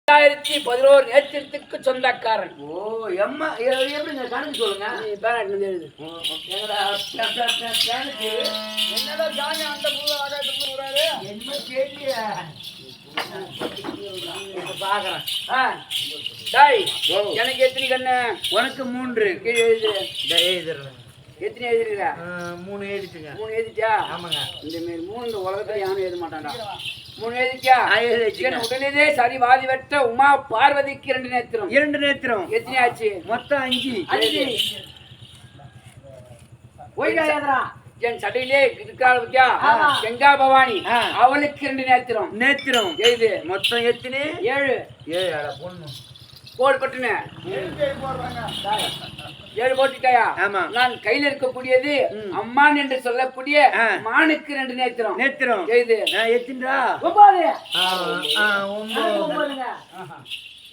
2011 நேத்திரத்துக்கு சொந்தக்காரன். ஓ எம்மா எப்படிங்க கணக்கு சொல்லுங்க. நீ பேனட் எழுது. என்னடா ஜானி அந்த புது ஆகாயத்துக்கு வராரு என்ன கேட்டிய பாக்குறேன். எனக்கு எத்தனை கண்ணு? உனக்கு 3 கீழே எழுது. எழுதுறேன். எத்தனை எழுதுறீங்க? 3 எழுதிட்டுங்க. 3 எழுதிட்டியா? ஆமாங்க. இந்த மாரி 3 இந்த உலகத்துல யாரும் எழுத மாட்டான்டா. 3 எழுதிட்டியா? எழுதிட்டேன். உடனே சரி வாதி வெட்ட உமா பார்வதிக்கு 2 நேத்திரம். 2 நேத்திரம். எத்தனை ஆச்சு? மொத்தம் 5. ஒய்யாதரா என் சட்டையிலே இருக்கிறாள் பத்தியா? கங்கா பவானி அவளுக்கு 2 நேத்திரம். நேத்திரம் எழுது. மொத்தம் எத்தனை? 7. 7 அட பொண்ணு. கோடு பட்டுன 7 போட்டுட்டாயா? ஆமா. நான் கையில இருக்கக்கூடியது அம்மான் என்று சொல்லக்கூடிய மானுக்கு 2 நேத்திரம். நேத்திரம் எழுது. நான் எத்தின்றா? 9. 9.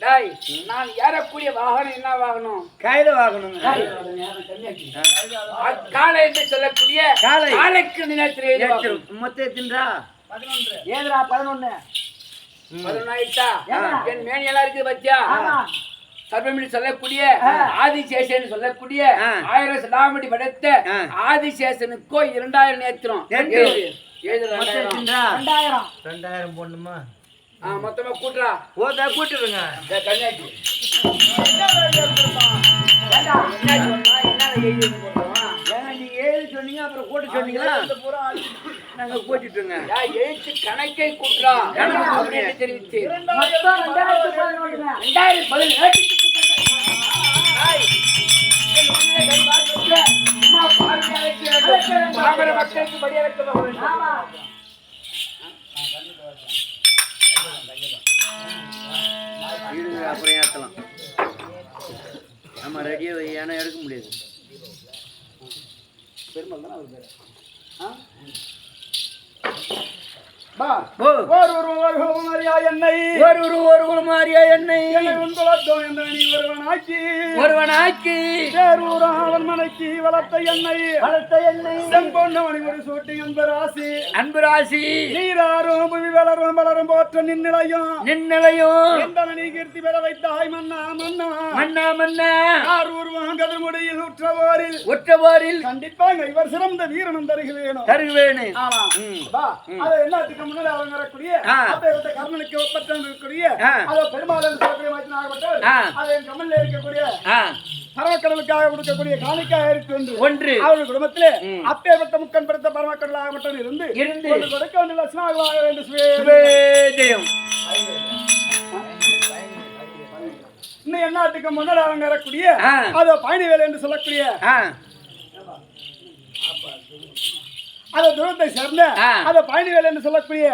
டேய் நான் ஏறக்கூடிய வாகனம் என்ன வாகனம்? கையில வாங்கணுங்க. காளை என்று சொல்லக்கூடிய காளைக்கு 2 நேத்திரம். மொத்தம் எத்தின்றா? 11 ஏதுடா 11. 11 ஆயிட்டா? என் மேனி எல்லாம் இருக்குது பத்தியா? சர்வமிடி சொல்லக்கூடிய ஆதிசேஷன் சொல்லக்கூடிய 1000 சதாமடி படைத்த ஆதிசேஷனுக்கோ 2000 நேத்திரம். 2000 போடணுமா? மொத்தமா கூட்டுறா. ஓதா கூட்டுருங்க. கன்னியாச்சி நீங்க எழுதி சொன்னீங்க அப்புறம் கூட்ட சொன்னீங்களா? நாங்க கூட்டிட்டுங்க. எழுத்து கணக்கை கூட்டுறா அப்படின்னு தெரிவித்து 2011 மக்களுக்கு படிய வைக்க அப்புறம் ஏத்தலாம். ஆமா ரெடியா ஏன்னா எடுக்க முடியாது. பெருமாள் தானே அவர் பேரு. ஒருவனாக்கி மனைக்கு வளர்த்த எண்ணெய் செம்பொன்னவனை ஒரு சூட்டி அன்பு ராசி நீராரும் புவி வளரும் வளரும் போற்ற நின்னிலையும் நீ கீர்த்தி பெற வைத்தாய் மன்னா ஆரூர்வம் கதிர்முடியில் உற்றவோரில் கண்டிப்பாங்க இவர் சிறந்த வீரனும் தருகுவேனே. எல்லாத்துக்கு முன்னாடி அவங்க வரக்கூடிய அப்பேற்பட்ட கர்ணனுக்கு ஒப்பற்ற இருக்கக்கூடிய அதை பெருமாள் சொல்லக்கூடிய வைத்தியநாகப்பட்டவர் அதை கமல்ல இருக்கக்கூடிய பரமக்கடலுக்காக கொடுக்கக்கூடிய காணிக்காக இருக்கு ஒன்று அவருடைய குடும்பத்திலே அப்பேற்பட்ட முக்கன் படுத்த பரமக்கடலாக மட்டும் இருந்து கொடுக்க வேண்டிய லட்சணமாக வேண்டும். இன்னும் என்னாட்டுக்கு முன்னாடி அவங்க வரக்கூடிய அதை பயணி வேலை என்று சொல்லக்கூடிய அத தூரத்தை சேர்ந்த அத பயணிவேல் என்று சொல்லக்கூடிய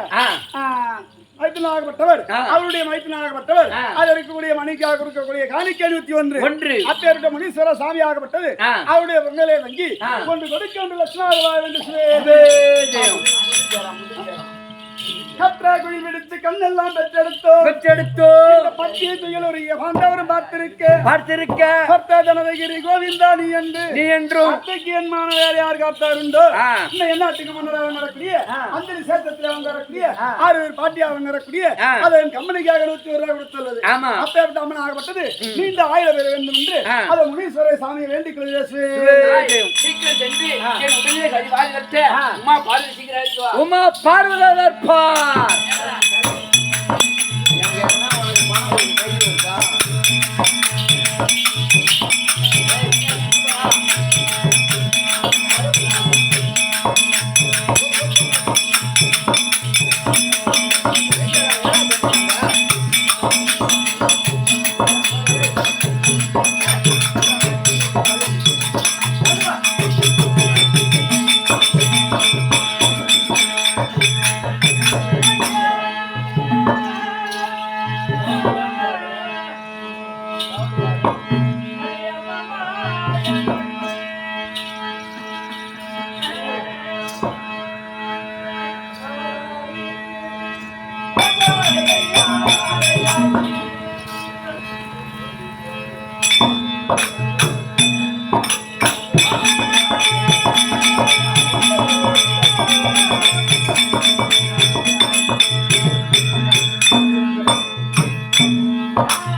மைத்துனாகப்பட்டவர் அவருடைய மைத்துனாகப்பட்டவர் அது இருக்கக்கூடிய மணிக்காக கொடுக்கக்கூடிய காணிக்கை 21 அப்பேற்ற முனீஸ்வர சாமி ஆகப்பட்டது அவருடைய பொங்கலை வங்கி கொண்டு கொடுக்க வேண்டிய லட்சணமாக என்று கற்றாக்குழி விடுத்து கண்ணெல்லாம் பெற்றெடுத்தோம் பத்திய துயலுடைய பாண்டவரும் பார்த்திருக்க பர்த்தனதகிரி கோவிந்தா நீ என்றும் அத்தைக்கு என் மான வேற யார் காத்தாருண்டோ இன்னும் என்னாட்டுக்கு முன்னதாக நடக்கூடிய அஞ்சலி சேத்தத்தில் அவங்க வரக்கூடிய 6 பேர் பாட்டி அவங்க வரக்கூடிய அதை என் கம்பெனிக்காக 100 ரூபாய் கொடுத்துள்ளது. அப்பேற்பட்ட அம்மன் ஆகப்பட்டது நீண்ட 1000 பேர் வேண்டும் என்று அதை முனீஸ்வர சாமியை வேண்டிக் கொள்கிறேன். உமா பார்வதர் ஆ